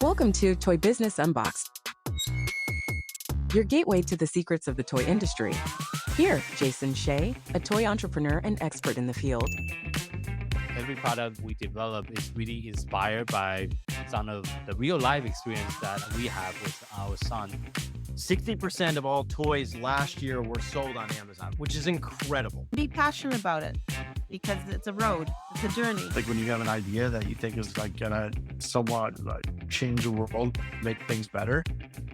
Welcome to Toy Business Unboxed, your gateway to the secrets of the toy industry. Here, Jason Shea, a toy entrepreneur and expert in the field. Every product we develop is really inspired by some of the real life experience that we have with our son. 60% of all toys last year were sold on Amazon, which is incredible. Be passionate about it because it's a road, it's a journey. Like when you have an idea that you think is like gonna somewhat like change the world, make things better,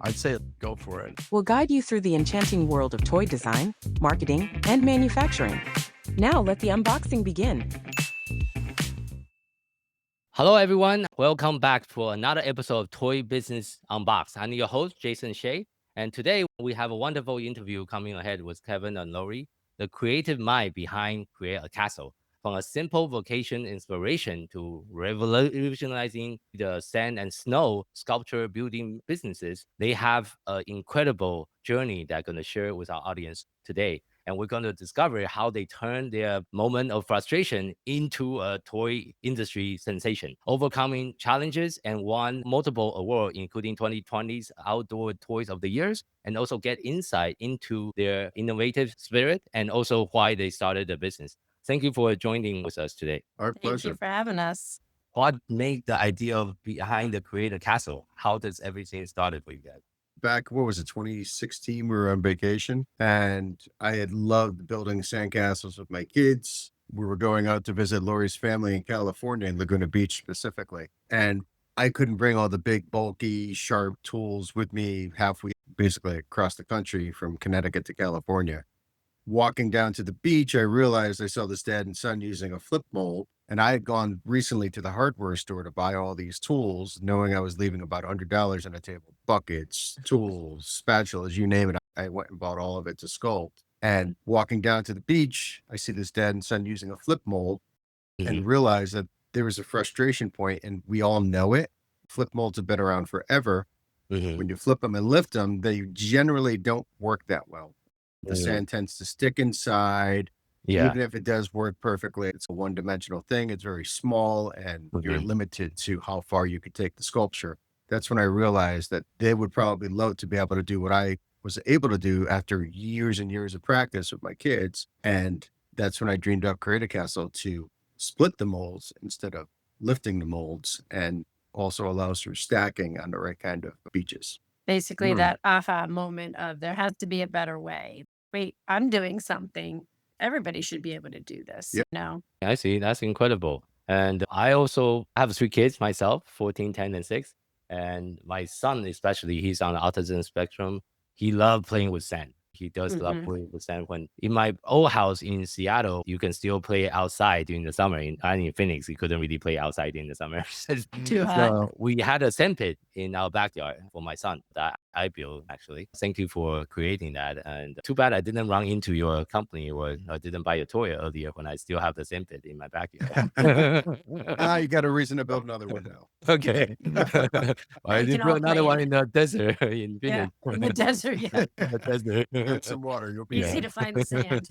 I'd say go for it. We'll guide you through the enchanting world of toy design, marketing, and manufacturing. Now let the unboxing begin. Hello, everyone. Welcome back for another episode of Toy Business Unboxed. I'm your host, Jason Shea. And today we have a wonderful interview coming ahead with Kevin and Laurie, the creative mind behind Create a Castle. From a simple vocation inspiration to revolutionizing the sand and snow sculpture building businesses, they have an incredible journey they're going to share with our audience today. And we're going to discover how they turn their moment of frustration into a toy industry sensation, overcoming challenges and won multiple awards, including 2020's Outdoor Toys of the Years, and also get insight into their innovative spirit and also why they started the business. Thank you for joining with us today. Our Thank pleasure. you for having us. What made the idea of behind the Create a Castle? How does everything started for you guys? Back, what was it, 2016, we were on vacation and I had loved building sandcastles with my kids. We were going out to visit Laurie's family in California, in Laguna Beach specifically. And I couldn't bring all the big, bulky, sharp tools with me halfway, basically across the country from Connecticut to California. Walking down to the beach, I realized I saw this dad and son using a flip mold. And I had gone recently to the hardware store to buy all these tools, knowing I was leaving about $100 on the table. Buckets, tools, spatulas, you name it. I went and bought all of it to sculpt. And walking down to the beach, I see this dad and son using a flip mold and realize that there was a frustration point, and we all know it. Flip molds have been around forever. When you flip them and lift them, they generally don't work that well. The sand tends to stick inside. Even if it does work perfectly, it's a one-dimensional thing. It's very small and you're limited to how far you could take the sculpture. That's when I realized that they would probably love to be able to do what I was able to do after years and years of practice with my kids. And that's when I dreamed up Create a Castle to split the molds instead of lifting the molds, and also allows for stacking on the right kind of beaches. Basically, that aha moment of there has to be a better way. Wait, I'm doing something. Everybody should be able to do this, Yep. you know? I see. That's incredible. And I also have 3 kids myself, 14, 10, and 6. And my son, especially, he's on the autism spectrum. He loves playing with sand. He does love playing with sand. When in my old house in Seattle, you can still play outside during the summer. In Phoenix, you couldn't really play outside in the summer. Too hot. So we had a sand pit in our backyard for my son that I built, actually. Thank you for creating that. And too bad I didn't run into your company or I didn't buy a toy earlier when I still have the sand pit in my backyard. You got a reason to build another one now. Okay. I You did can build all another play one in in the desert in Yeah, Phoenix. in the desert, yeah. The desert. Get some water, you'll be Easy to find the sand.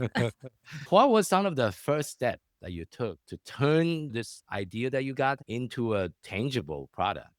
What was some of the first step that you took to turn this idea that you got into a tangible product?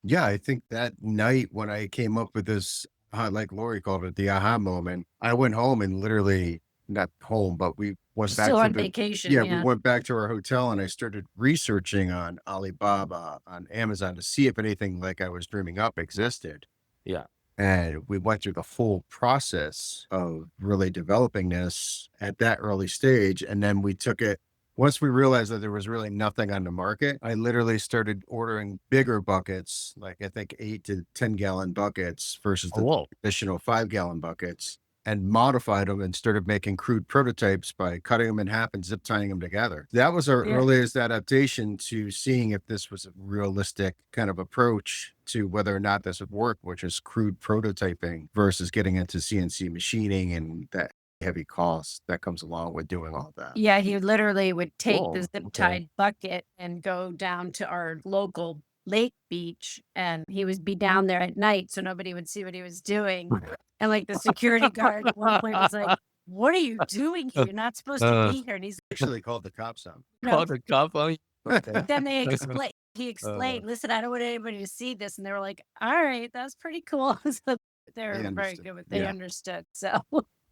Yeah, I think that night when I came up with this, like Laurie called it, the aha moment, I went home and literally, not home, but we went back Still to on the, vacation, we yeah. went back to our hotel and I started researching on Alibaba, on Amazon to see if anything like I was dreaming up existed. Yeah. And we went through the full process of really developing this at that early stage. And then we took it, once we realized that there was really nothing on the market, I literally started ordering bigger buckets, like I think 8 to 10 gallon buckets versus the Whoa. traditional 5-gallon buckets, and modified them and started making crude prototypes by cutting them in half and zip tying them together. That was our Yeah. earliest adaptation to seeing if this was a realistic kind of approach to whether or not this would work, which is crude prototyping versus getting into CNC machining and that heavy cost that comes along with doing all that. Yeah, he literally would take Cool. the zip-tied bucket and go down to our local lake beach, and he would be down there at night so nobody would see what he was doing. And like the security guard at one point was like, "What are you doing here? You're not supposed to be here." And he's Actually called the cops on. no. Call the cop on you? Okay. Then they explain. he explained, listen, I don't want anybody to see this. And they were like, all right, that's pretty cool. So they're very understood. good with they Yeah. understood. So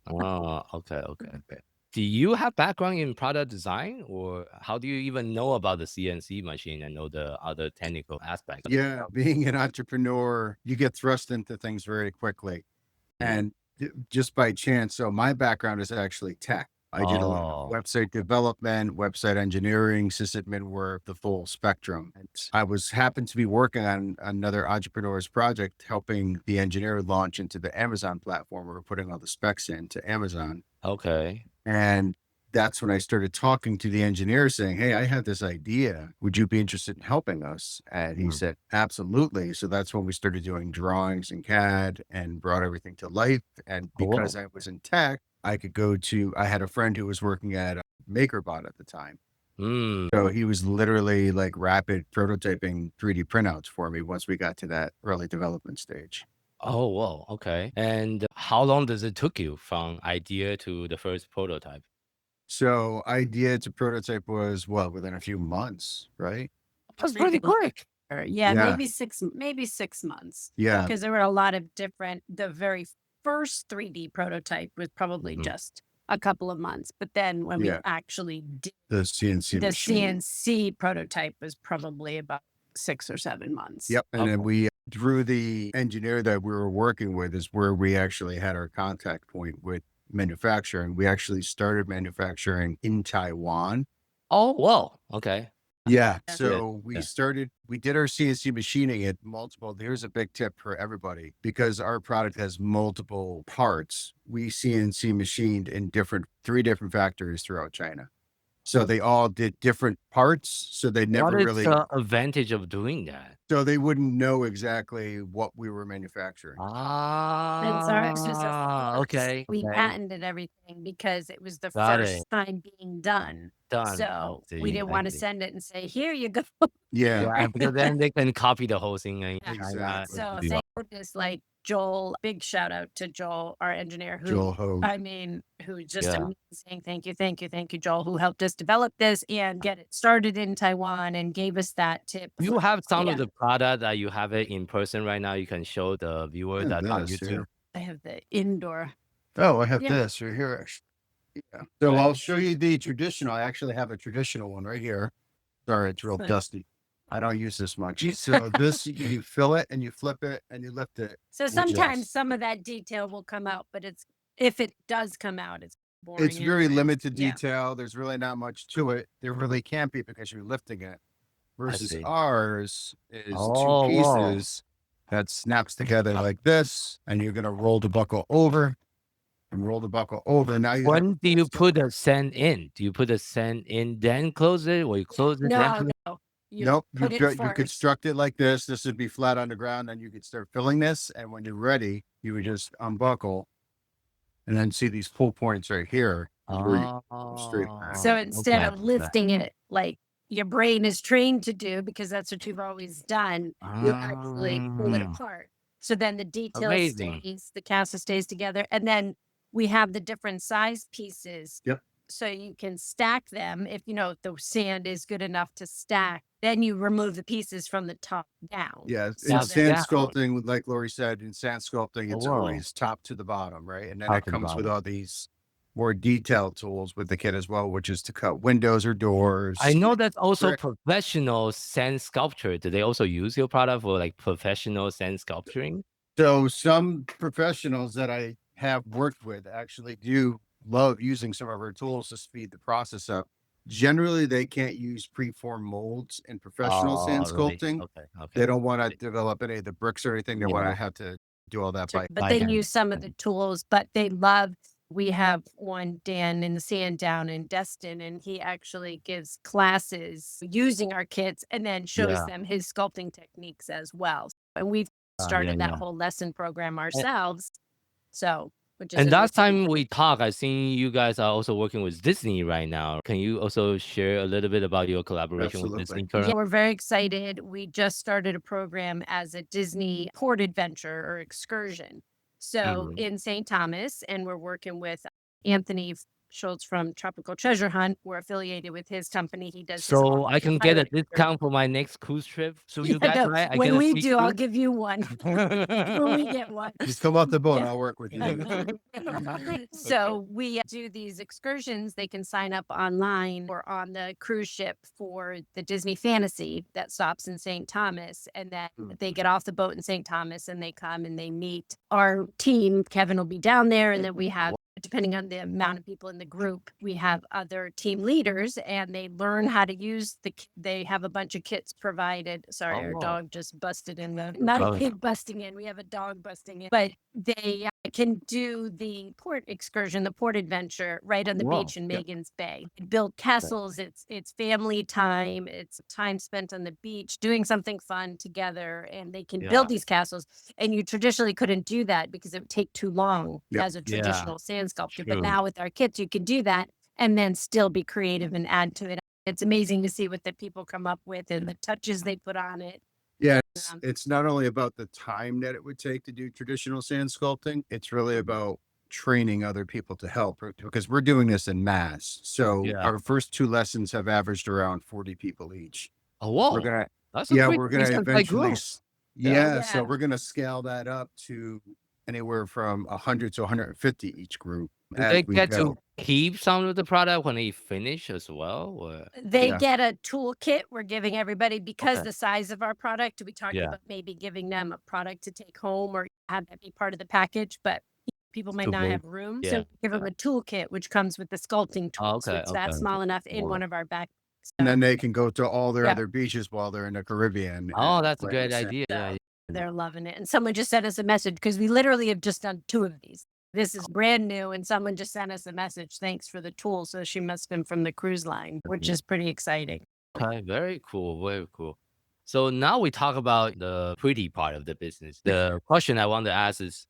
Oh, okay. Do you have background in product design, or how do you even know about the CNC machine and know the other technical aspects? Yeah, being an entrepreneur, you get thrust into things very quickly. And just by chance, so my background is actually tech. I did a lot of Oh, website development, website engineering, sysadmin work, the full spectrum. And I happened to be working on another entrepreneur's project, helping the engineer launch into the Amazon platform. We were putting all the specs into Amazon. okay. And that's when I started talking to the engineer saying, hey, I have this idea. Would you be interested in helping us? And he said, absolutely. So that's when we started doing drawings in CAD and brought everything to life. And because I was in tech, I had a friend who was working at MakerBot at the time. Mm. So he was literally like rapid prototyping 3D printouts for me once we got to that early development stage. Oh, whoa. Okay. And how long does it took you from idea to the first prototype? So idea to prototype was within a few months, right? That's pretty quick. yeah, Yeah. maybe 6 months. Yeah. Because there were a lot of the very first 3D prototype was probably Mhm. just a couple of months. But then when we Yeah. actually did The CNC the machine. CNC prototype was probably about 6 or 7 months. Yep. And then Okay. we, through the engineer that we were working with, is where we actually had our contact point with manufacturing. We actually started manufacturing in Taiwan. Oh, whoa. Okay. Yeah. Yeah. So Yeah. we did our CNC machining at multiple. Here's a big tip for everybody, because our product has multiple parts. We CNC machined in 3 different factories throughout China. So they all did different parts. So they What never is really, the advantage of doing that? so they wouldn't know exactly what we were manufacturing. Since ours was a first, Okay. we Okay. patented everything because it was the Got it. first time being done. Done. I So we see. didn't I want to see. send it and say, here you go. Yeah. Yeah, because then they can copy the whole thing and Yeah. Exactly. So do thank goodness, like Joel, big shout out to Joel, our engineer, who's just Yeah. amazing. Thank you, Joel, who helped us develop this and get it started in Taiwan and gave us that tip. You have some Yeah. of the product that you have it in person right now. You can show the viewer Yeah, that on this YouTube. here. I have the indoor. Oh, I have Yeah. this right here. Yeah. So I'll show you the traditional. I actually have a traditional one right here. Sorry, it's real Nice. dusty. I don't use this much. So this, you fill it and you flip it and you lift it. So sometimes some of that detail will come out, but if it does come out, it's boring. It's very anyway. limited Yeah. detail. There's really not much to it. There really can't be, because you're lifting it. Versus see. ours is Oh, 2 wow. pieces that snaps together like this, and you're gonna roll the buckle over and roll the buckle over. Now you have When do you put the sand in? Do you put the sand in, then close it, or you close it, then No, put it? no. You Nope, put it you first. construct it like this. This would be flat on the ground. Then you could start filling this. And when you're ready, you would just unbuckle and then see these pull points right here. Straight back. So instead okay. of lifting it like your brain is trained to do, because that's what you've always done, you actually pull it apart. So then the detail Amazing. stays, the casa stays together. And then we have the different size pieces. Yep. So you can stack them. If the sand is good enough to stack, then you remove the pieces from the top down. Yeah, So in then- sand Yeah. sculpting, like Laurie said, in sand sculpting, it's Whoa. always top to the bottom, right? And then Top it to the comes with bottom. all these more detailed tools with the kit as well, which is to cut windows or doors. I know that's also Correct. professional sand sculpture. Do they also use your product for like professional sand sculpturing? So some professionals that I have worked with actually do love using some of our tools to speed the process up. Generally, they can't use preformed molds in professional sand Oh, really? sculpting. Okay. They don't want to develop any of the bricks or anything. They want Yeah. to have to do all that by but by they hand. use some of the tools, but they love. We have one, Dan, in the sand down in Destin, and he actually gives classes using our kits and then shows Yeah. them his sculpting techniques as well. And we've started that yeah. whole lesson program ourselves. So, which is And a last really time cool- we talked, I seen you guys are also working with Disney right now. Can you also share a little bit about your collaboration with Disney Absolutely. currently? Yeah, we're very excited. We just started a program as a Disney port adventure or excursion. So Mhm. in St. Thomas, and we're working with Anthony Schultz from Tropical Treasure Hunt. We're affiliated with his company. He does. So I can get a discount for my next cruise trip through you guys, No, right? I when get a we free do, I'll cruise? give you one. When we get one. Just come off the boat. Yeah. I'll work with you. So we do these excursions. They can sign up online or on the cruise ship for the Disney Fantasy that stops in St. Thomas. And then they get off the boat in St. Thomas and they come and they meet our team. Kevin will be down there. And then we have, depending on the amount of people in the group, we have other team leaders and they learn how to use they have a bunch of kits provided. Sorry, our dog just busted in not a pig busting in. We have a dog busting in, but they can do the port excursion, the port adventure right on the beach in Megan's Bay. Build castles. It's family time. It's time spent on the beach doing something fun together, and they can build these castles. And you traditionally couldn't do that because it would take too long as a traditional sand sculptor. But now with our kits, you can do that and then still be creative and add to it. It's amazing to see what the people come up with and the touches they put on it. Yeah, it's not only about the time that it would take to do traditional sand sculpting, it's really about training other people to help, because we're doing this in mass. So our first 2 lessons have averaged around 40 people each. Oh, whoa. We're gonna That's a pretty we're gonna decent eventually growth. so we're gonna scale that up to anywhere from 100 to 150 each group. Do they get to keep some of the product when they finish as well? Or? They get a toolkit we're giving everybody because the size of our product. We talked about maybe giving them a product to take home or have that be part of the package, but people might not have room. So give them a toolkit, which comes with the sculpting tool. So it's that small enough in one of our backpacks. And then they can go to all their other beaches while they're in the Caribbean. Oh, that's a great idea. They're loving it. And someone just sent us a message because we literally have just done 2 of these. This is brand new. And someone just sent us a message. Thanks for the tool. So she must have been from the cruise line, which is pretty exciting. Okay, very cool. Very cool. So now we talk about the pretty part of the business. The question I want to ask is,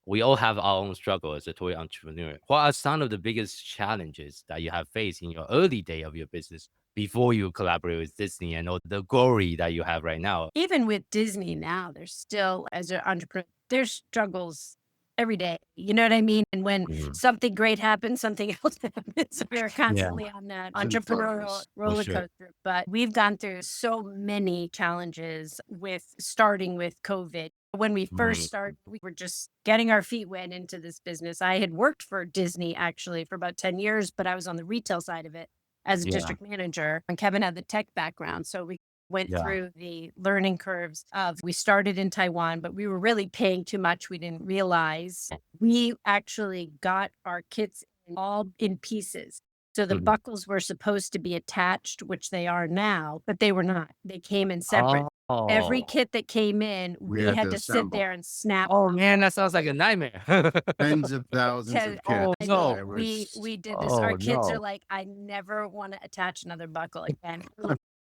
we all have our own struggle as a toy entrepreneur. What are some of the biggest challenges that you have faced in your early day of your business before you collaborate with Disney and all the glory that you have right now? Even with Disney now, there's still, as an entrepreneur, there's struggles every day. You know what I mean? And when something great happens, something else happens. We're constantly on that entrepreneurial roller coaster. But we've gone through so many challenges with starting with COVID. When we first started, we were just getting our feet wet into this business. I had worked for Disney actually for about 10 years, but I was on the retail side of it as a district manager. And Kevin had the tech background. So we went through the learning curves we started in Taiwan, but we were really paying too much. We didn't realize. We actually got our kits all in pieces. So the buckles were supposed to be attached, which they are now, but they were not. They came in separate. Every kit that came in, we had to sit there and snap. Oh man, that sounds like a nightmare. Tens of thousands of kits. We did this. Our kids are like, I never want to attach another buckle again.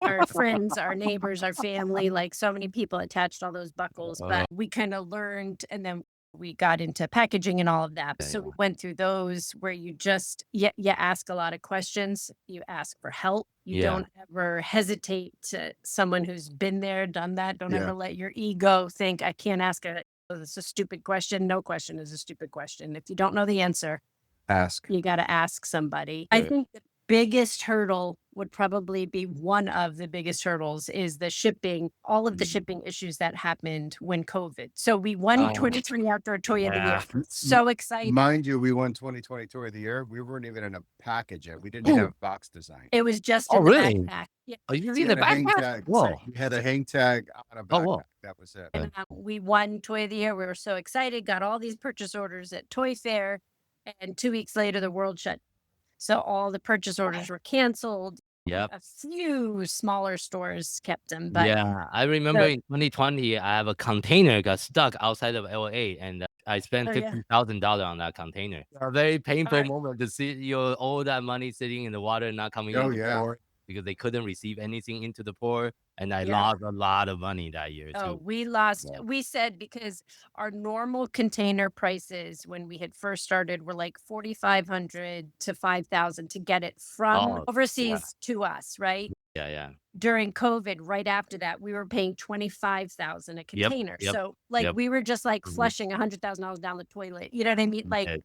Our friends, our neighbors, our family, like so many people attached all those buckles, but we kind of learned, and then we got into packaging and all of that. So we went through those where you just, you ask a lot of questions. You ask for help. You don't ever hesitate to someone who's been there, done that. Don't ever let your ego think, I can't ask it's a stupid question. No question is a stupid question. If you don't know the answer, ask. You got to ask somebody. I think the biggest hurdle would probably be one of the biggest hurdles is the shipping, all of the shipping issues that happened when COVID. So we won 23 Outdoor Toy of the Year. So excited. Mind you, we won 2020 Toy of the Year. We weren't even in a package yet. We didn't have box design. It was just in the backpack. Oh, you see the backpack? Whoa. We had a hang tag on a backpack. That was it. And, we won Toy of the Year. We were so excited, got all these purchase orders at Toy Fair, and 2 weeks later, the world shut. So all the purchase orders were canceled. Yep. A few smaller stores kept them. But I remember in 2020, I have a container got stuck outside of LA, and I spent $50,000 on that container. A very painful moment to see all that money sitting in the water and not coming into the port because they couldn't receive anything into the port. And I lost a lot of money that year too. We lost, we said, because our normal container prices when we had first started were like $4,500 to $5,000 to get it from overseas to us, right? Yeah. During COVID, right after that, we were paying $25,000 a container. So like we were just like flushing $100,000 down the toilet. You know what I mean? Like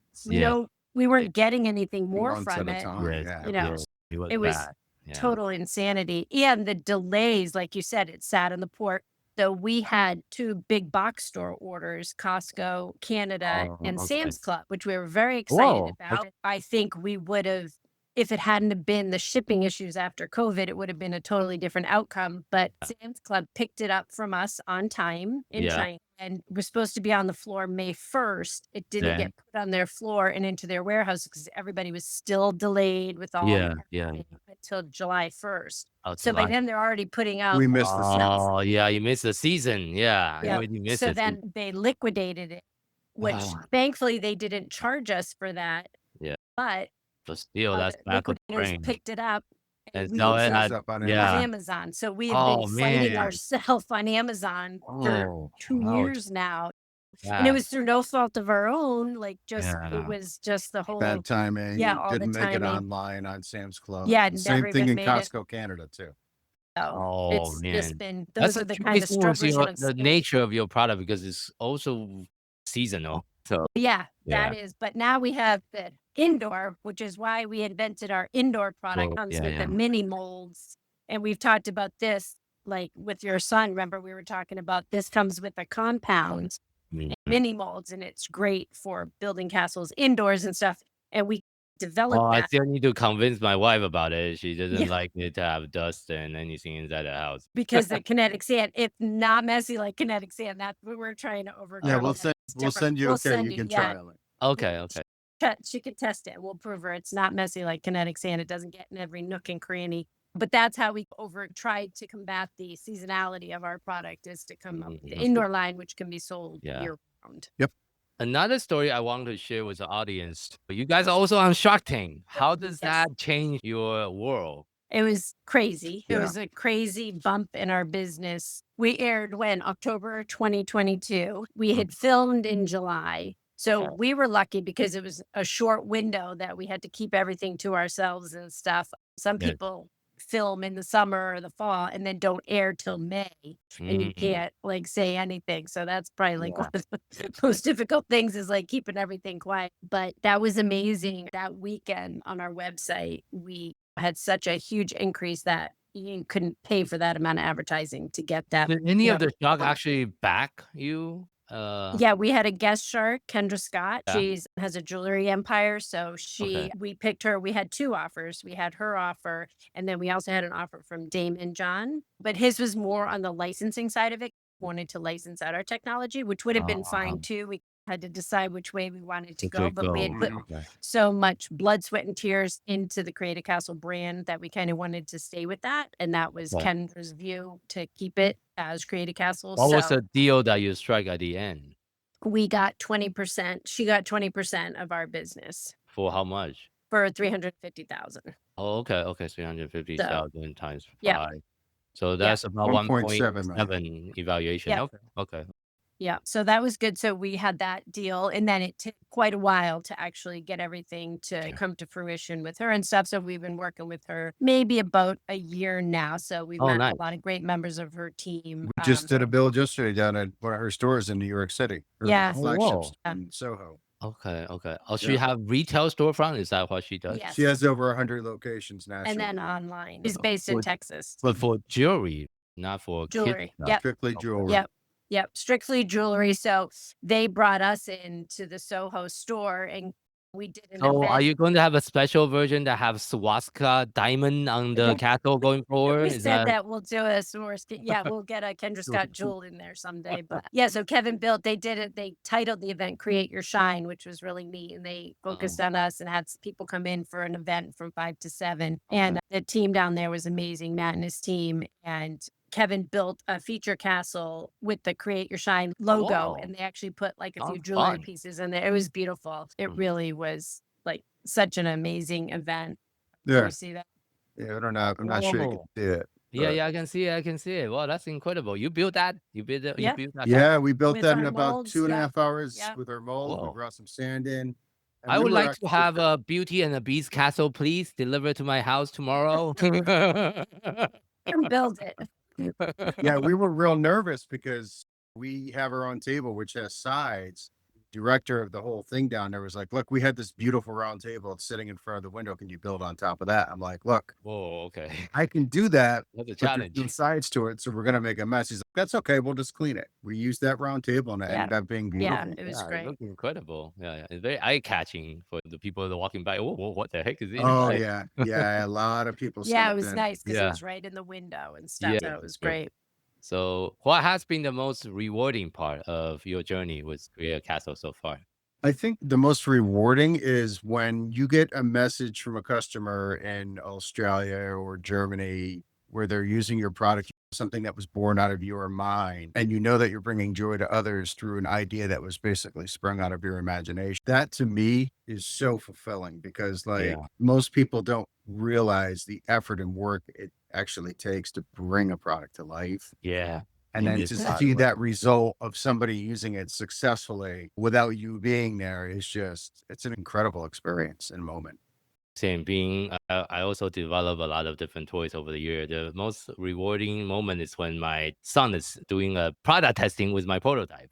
we weren't getting anything more months from at a it. time. Yes, Yeah. You know, yes, it was it was bad. Yeah. total insanity. And the delays, like you said, it sat in the port. So we had 2 big box store orders, Costco, Canada, Oh, and okay. Sam's Club, which we were very excited Whoa. about. I think we would have, if it hadn't have been the shipping issues after COVID, it would have been a totally different outcome. But Sam's Club picked it up from us on time in Yeah. China and was supposed to be on the floor May 1st. It didn't Then, get put on their floor and into their warehouse because everybody was still delayed with all yeah, the yeah. marketing until July 1st. Oh, So by July. then they're already putting out. We missed the season. Oh, yeah, you missed the season. Yeah, Yeah. you missed So it. then they liquidated it, which Ah. thankfully they didn't charge us for that. Yeah. But But still, that's the back of the liquidators brain. picked it up And we so it It was had, up on on yeah. Amazon. So we have Oh, been fighting man. ourselves on Amazon for Oh, 2 ouch. years now. And it Yeah, was through no fault of our own. Like just yeah. it was just the whole Bad timing. Yeah, all the Didn't make it timing. online on Sam's Club. Yeah, Same never thing even in made it. Costco, Canada too. So Oh, it's just man. been That's those are the the tricky kind of thing with struggles you your, don't the see. nature of your product because it's also seasonal. So, Yeah, yeah. that is. But now we have the indoor, which is why we invented our indoor product. Well, Comes yeah, with yeah. the mini molds. And we've talked about this, like with your son. Remember, we were talking about this comes with a compound Mm. mini molds, and it's great for building castles indoors and stuff. And we developed Oh, I that. still need to convince my wife about it. She doesn't Yeah, like it to have dust and anything inside the house. because the kinetic sand, it's not messy like kinetic sand. That's what we're trying to Yeah, overcome. we'll That send it's we'll different. send you We'll okay, send you you, can yeah. trial it. Okay, okay. She could test it. We'll prove her it's not messy like kinetic sand. It doesn't get in every nook and cranny. But that's how we tried to combat the seasonality of our product is to come up with the Mhm. indoor line, which can be sold Yeah. year round. Another story I want to share with the audience. You guys are also on Shark Tank. How does Yes. that change your world? It was crazy. It Yeah. was a crazy bump in our business. We aired when? October 2022. We had filmed in July. So Okay. we were lucky because it was a short window that we had to keep everything to ourselves and stuff. Some Yes. people film in the summer or the fall and then don't air till May and you Mm, can't like say anything. So that's probably like yeah. one of the most difficult things is like keeping everything quiet. But that was amazing. That weekend on our website, we had such a huge increase that you couldn't pay for that amount of advertising to get that. Did any You of know, the shark actually back you? yeah, we had a guest shark, Kendra Scott. Yeah. She has a jewelry empire. So Okay. we picked her. We had 2 offers. We had her offer, and then we also had an offer from Damon John. But his was more on the licensing side of it. Wanted to license out our technology, which would have been fine too. We had to decide which way we wanted to Which go, way but we had go? put Okay. so much blood, sweat, and tears into the Creative Castle brand that we kind of wanted to stay with that. And that was Okay. Kendra's view to keep it as Creative Castle. What was So the deal that you strike at the end? we got 20%. She got 20% of our business For how much? for 350,000. Oh, okay, okay, 350,000 times yeah, 5. So yeah, that's about 1.7 million. 1.7 evaluation. yeah. Okay, okay. Yeah. So that was good. So we had that deal. And then it took quite a while to actually get everything to come to fruition with her and stuff. So we've been working with her maybe about a year now. So we've Oh, met nice. a lot of great members of her team. We just did a build yesterday down at one of her stores in New York City. Her Yeah. Oh, flagships whoa. in Soho. Okay, okay. Oh, she Yeah. have retail storefront? Is that what she does? Yes. She has over 100 locations And nationally. then online. She's based in For- Texas. But for jewelry, not for kids Jewelry. stuff. Yep. Strictly jewelry. Yep. Yep. Strictly jewelry. So they brought us into the Soho store and we did an So are event. you going to have a special version that have swastika diamond on the castle going forward? We Is said that that we'll do a source. Yeah, we'll get a Kendra Scott jewel in there someday. But yeah, so Kevin built, they did it. They titled the event Create Your Shine, which was really neat. And they focused on us and had people come in for an event from 5 to 7. And the team down there was amazing, Matt and his team. And Kevin built a feature castle with the Create Your Shine logo. Whoa. And they actually put like a few Sounds jewelry fun. pieces in there. It was beautiful. It really was like such an amazing event. Did Yeah. you see that? Yeah, I don't know. I'm not sure you can Whoa. see it. Yeah, but- yeah, I can see it. I can see it. Wow, that's incredible. You built that? You built it? Yeah. You built that? Yeah, we built With that in our about molds, 2.5 hours yeah. with our mold. Whoa. We brought some sand in. and I we would were like to actually- have a Beauty and the Beast castle, please. Deliver to my house tomorrow. Can build it. Yeah, we were real nervous because we have our own table which has sides, director of the whole thing down there was like, look, we had this beautiful round table. It's sitting in front of the window. Can you build on top of that? I'm like, look, Whoa, okay. I can do that, That's a but there's challenge. two sides to it. So we're going to make a mess. He's like, that's okay. We'll just clean it. We used that round table and it Yeah. ended up being beautiful. Yeah, it was Yeah, it great. looks incredible. Yeah, yeah. It's very eye-catching for the people that are walking by. Oh, what the heck is Oh, inside? yeah. Yeah. A lot of people Yeah, it stopped was in. nice because it Yeah. was right in the window and stuff. Yeah, So it was sure. great. So, what has been the most rewarding part of your journey with Create a Castle so far? I think the most rewarding is when you get a message from a customer in Australia or Germany where they're using your product, something that was born out of your mind, and you know that you're bringing joy to others through an idea that was basically sprung out of your imagination. That to me is so fulfilling because, like, Yeah. most people don't realize the effort and work it actually takes to bring a product to life. Yeah. And It then is to hard see work. that result of somebody using it successfully without you being there is just, it's an incredible experience and moment. Same being, I also develop a lot of different toys over the year. The most rewarding moment is when my son is doing a product testing with my prototype.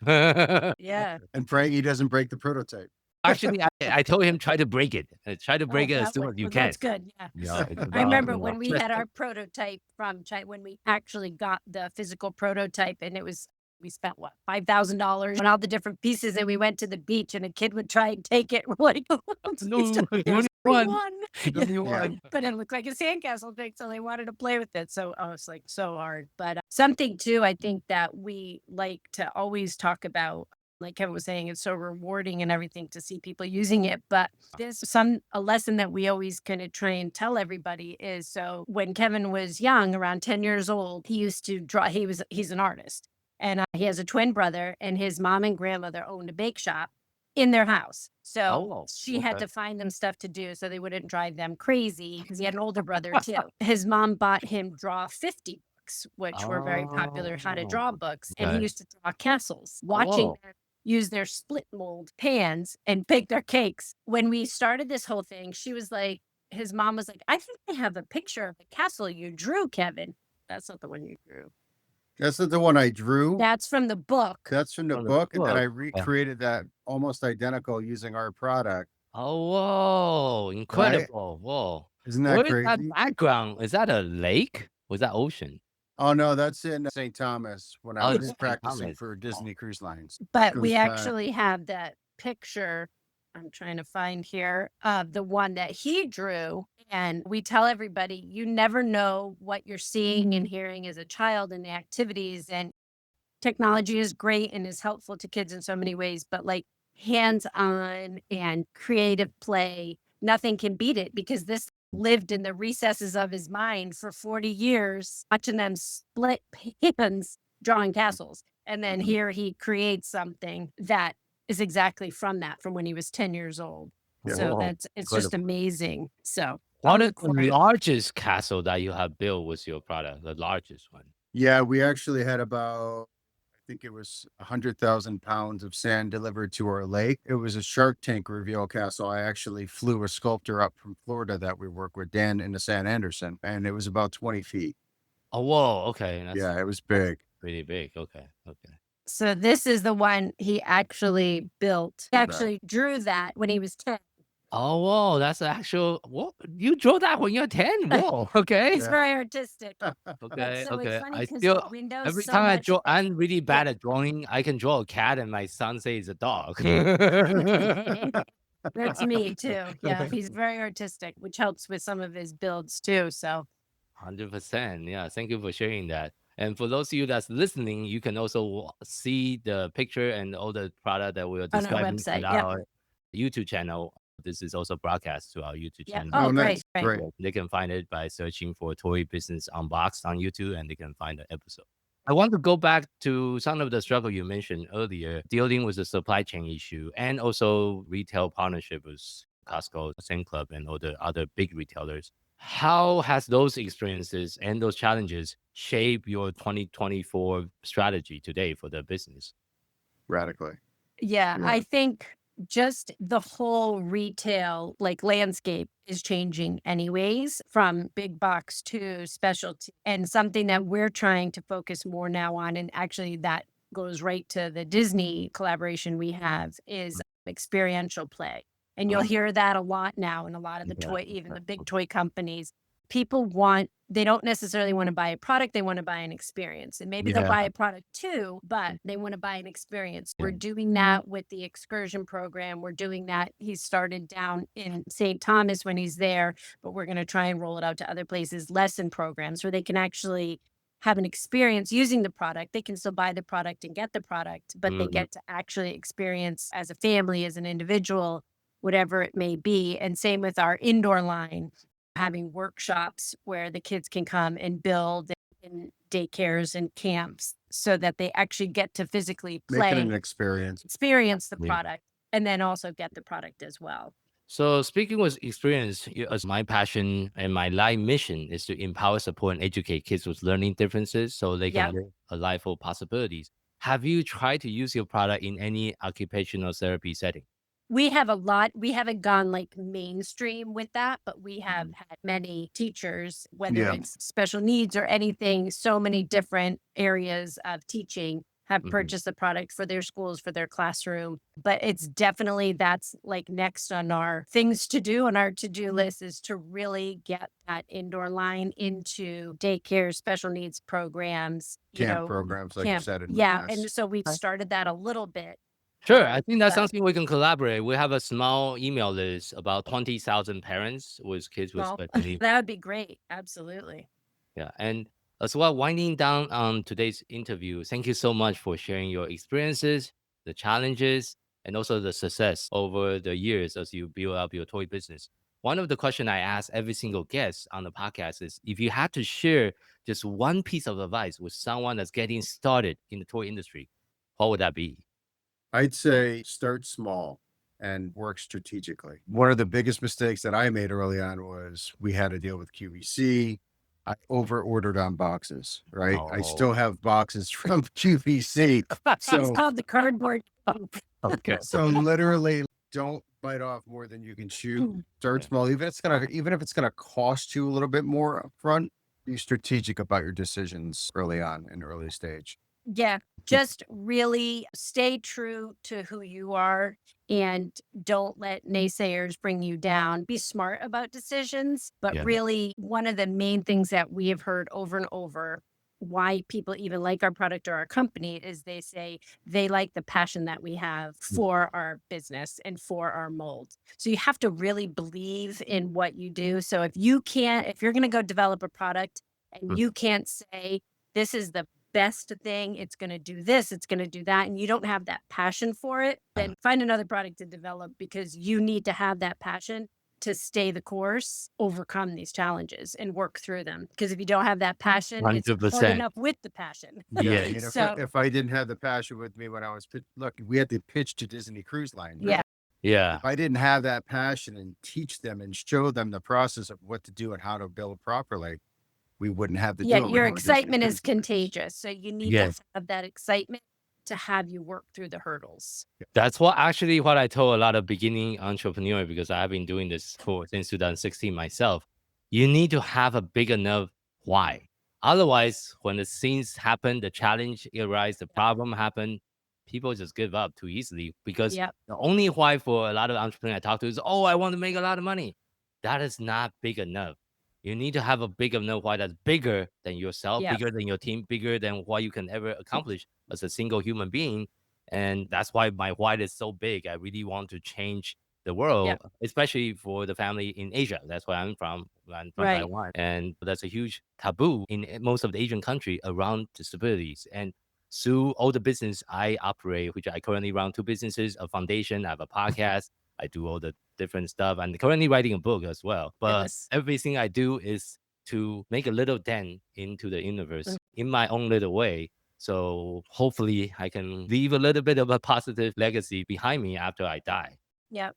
Yeah. And praying he doesn't break the prototype. Actually, I told him try to break it. Try to Oh, break it as that soon way. as you Well, can. that's good. Yeah. Yeah, it's I about, remember you know, when we had our prototype from China, when we actually got the physical prototype, and it was, we spent what, $5,000 on all the different pieces, and we went to the beach, and a kid would try and take it. We're like, no, there's only one. one. Only Yeah. one. But it looked like a sandcastle thing, so they wanted to play with it. So oh, it's like so hard. But something too, I think that we like to always talk about, like Kevin was saying, it's so rewarding and everything to see people using it. But there's a lesson that we always kind of try and tell everybody is, so when Kevin was young, around 10 years old, he used to draw. He's an artist, and he has a twin brother, and his mom and grandmother owned a bake shop in their house. So Oh, she had okay. to find them stuff to do so they wouldn't drive them crazy, because he had an older brother too. His mom bought him Draw 50 books, which were very popular, how to draw books. And he Okay. used to draw castles, watching Whoa. them use their split mold pans and bake their cakes. When we started this whole thing, she was like, his mom was like, I think I have a picture of the castle you drew, Kevin. That's not the one you drew. That's not the one I drew. That's from the book. That's from the From the book. And then book. I Yeah. recreated that almost identical using our product. Oh, whoa. Incredible. Whoa. Isn't that What is that crazy? background? Is that a lake? Was that ocean? Oh, no, that's in St. Thomas when I Oh, was this is practicing Thomas. for Disney Cruise Lines. But we Cruise, actually have that picture. I'm trying to find here of the one that he drew. And we tell everybody, you never know what you're seeing and hearing as a child in the activities. And technology is great and is helpful to kids in so many ways, but like hands-on and creative play, nothing can beat it, because this lived in the recesses of his mind for 40 years, watching them split pans, drawing castles. And then here he creates something that is exactly from that, from when he was 10 years old. Yeah. So Whoa, it's just incredible. amazing. So What I'll is look the for it. largest castle that you have built with your product? The largest one? Yeah, we actually had about, I think it was 100,000 pounds of sand delivered to our lake. It was a Shark Tank reveal castle. I actually flew a sculptor up from Florida that we work with, Dan in the San Anderson, and it was about 20 feet. Oh, whoa. Okay. That's Yeah, it was big. pretty big. Okay. Okay. So this is the one he actually built. He actually drew that when he was 10. Oh, whoa. That's actual. What? You draw that when you're 10? Whoa. Okay. He's Yeah. very artistic. Okay. so it's Okay. funny I 'cause still, the windows every so time I much- draw, I'm really bad at drawing. I can draw a cat and my son says it's a dog. That's me too. Yeah, he's very artistic, which helps with some of his builds too. So 100%. Yeah. Thank you for sharing that. And for those of you that's listening, you can also see the picture and all the product that we are On our describing website, at yep. our YouTube channel. This is also broadcast to our YouTube yeah. channel. Oh, nice. great. Great. They can find it by searching for Toy Business Unboxed on YouTube, and they can find the episode. I want to go back to some of the struggle you mentioned earlier, dealing with the supply chain issue and also retail partnership with Costco, Same Club, and all the other big retailers. How has those experiences and those challenges shape your 2024 strategy today for the business? Radically. Yeah, Yeah. I think just the whole retail like landscape is changing anyways, from big box to specialty, and something that we're trying to focus more now on, and actually that goes right to the Disney collaboration we have, is experiential play. And you'll hear that a lot now in a lot of the toy, even the big toy companies. People they don't necessarily want to buy a product, they want to buy an experience. And maybe they'll buy a product too, but they want to buy an experience. We're doing that with the excursion program. We're doing that. He started down in St. Thomas when he's there, but we're going to try and roll it out to other places, lesson programs where they can actually have an experience using the product. They can still buy the product and get the product, but they get to actually experience as a family, as an individual, whatever it may be. And same with our indoor line, having workshops where the kids can come and build in daycares and camps so that they actually get to physically Make it play, an experience. experience the product, and then also get the product as well. So speaking with experience, as my passion and my life mission is to empower, support, and educate kids with learning differences so they can live a life full of possibilities. Have you tried to use your product in any occupational therapy setting? We have a lot. We haven't gone like mainstream with that, but we have had many teachers, whether it's special needs or anything, so many different areas of teaching have purchased the product for their schools, for their classroom. But it's definitely, that's like next on our things to do on our to-do list, is to really get that indoor line into daycare, special needs programs, Camp programs, like you said. And so we've started that a little bit. Sure. I think that's something we can collaborate. We have a small email list, about 20,000 parents with kids with special needs. That would be great. Absolutely. Yeah. And as well, winding down on today's interview, thank you so much for sharing your experiences, the challenges, and also the success over the years as you build up your toy business. One of the questions I ask every single guest on the podcast is, if you had to share just one piece of advice with someone that's getting started in the toy industry, what would that be? I'd say start small and work strategically. One of the biggest mistakes that I made early on was we had to deal with QVC. I over ordered on boxes, right? I still have boxes from QVC. It's called the cardboard. Okay. So literally, don't bite off more than you can chew. Start small, even if it's gonna cost you a little bit more upfront. Be strategic about your decisions early on, in early stage. Yeah, just really stay true to who you are and don't let naysayers bring you down. Be smart about decisions, but really one of the main things that we have heard over and over, why people even like our product or our company, is they say they like the passion that we have for our business and for our mold. So you have to really believe in what you do. So if you're going to go develop a product and you can't say, this is the best thing, it's going to do this, it's going to do that, and you don't have that passion for it, then find another product to develop, because you need to have that passion to stay the course, overcome these challenges and work through them. Because if you don't have that passion, it's hard 100%. enough with the passion. Yeah. You know, So- if I didn't have the passion with me when I was look, we had to pitch to Disney Cruise Line. Yeah. Yeah. If I didn't have that passion and teach them and show them the process of what to do and how to build properly, we wouldn't have the Your excitement is contagious. So you need to have that excitement to have you work through the hurdles. That's what I told a lot of beginning entrepreneurs, because I've been doing this since 2016 myself. You need to have a big enough why. Otherwise, when the things happen, the challenge arises, the problem happen, people just give up too easily, because the only why for a lot of entrepreneurs I talk to is, I want to make a lot of money. That is not big enough. You need to have a big enough why that's bigger than yourself, bigger than your team, bigger than what you can ever accomplish as a single human being. And that's why my why is so big. I really want to change the world, especially for the family in Asia. That's where I'm from. I'm from Taiwan. And that's a huge taboo in most of the Asian country around disabilities. And through all the business I operate, which I currently run 2 businesses, a foundation, I have a podcast, I do all the different stuff. I'm currently writing a book as well. But everything I do is to make a little dent into the universe in my own little way. So hopefully I can leave a little bit of a positive legacy behind me after I die. Yep.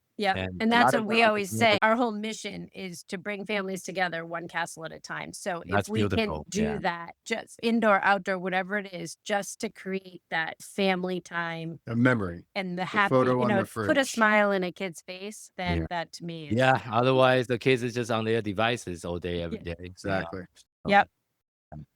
And that's what we always say. Our whole mission is to bring families together one castle at a time. So if we can do that, just indoor, outdoor, whatever it is, just to create that family time, a memory, and the happy, photo on the put a fridge. smile in a kid's face, then that to me is Otherwise the kids is just on their devices all day, every day. Exactly. Yep.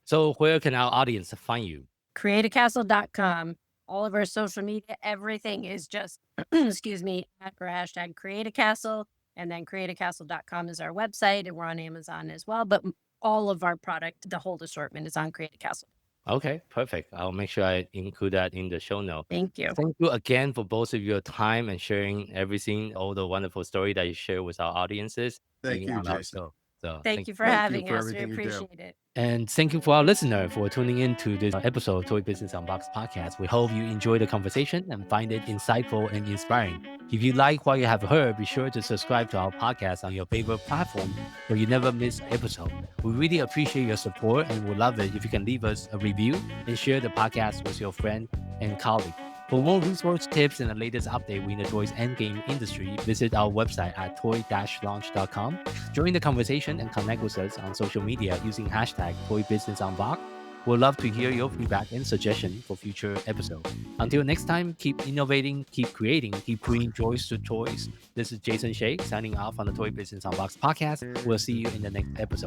So where can our audience find you? createacastle.com. all of our social media, everything is just, excuse me, or hashtag create a castle. And then createacastle.com is our website, and we're on Amazon as well. But all of our product, the whole assortment is on Create a Castle. Okay, perfect. I'll make sure I include that in the show note. Thank you. Thank you again for both of your time and sharing everything, all the wonderful story that you share with our audiences. Thank being you, on our Jason. show. So Thank you for Thank you having for us. We everything you do. appreciate it. And thank you for our listener for tuning in to this episode of Toy Business Unboxed podcast. We hope you enjoy the conversation and find it insightful and inspiring. If you like what you have heard, be sure to subscribe to our podcast on your favorite platform so you never miss an episode. We really appreciate your support and would love it if you can leave us a review and share the podcast with your friend and colleague. For more resource tips and the latest update in the toys and game industry, visit our website at toy-launch.com. Join the conversation and connect with us on social media using hashtag ToyBusinessUnboxed. We'd love to hear your feedback and suggestions for future episodes. Until next time, keep innovating, keep creating, keep bringing joys to toys. This is Jason Shea signing off on the Toy Business Unboxed podcast. We'll see you in the next episode.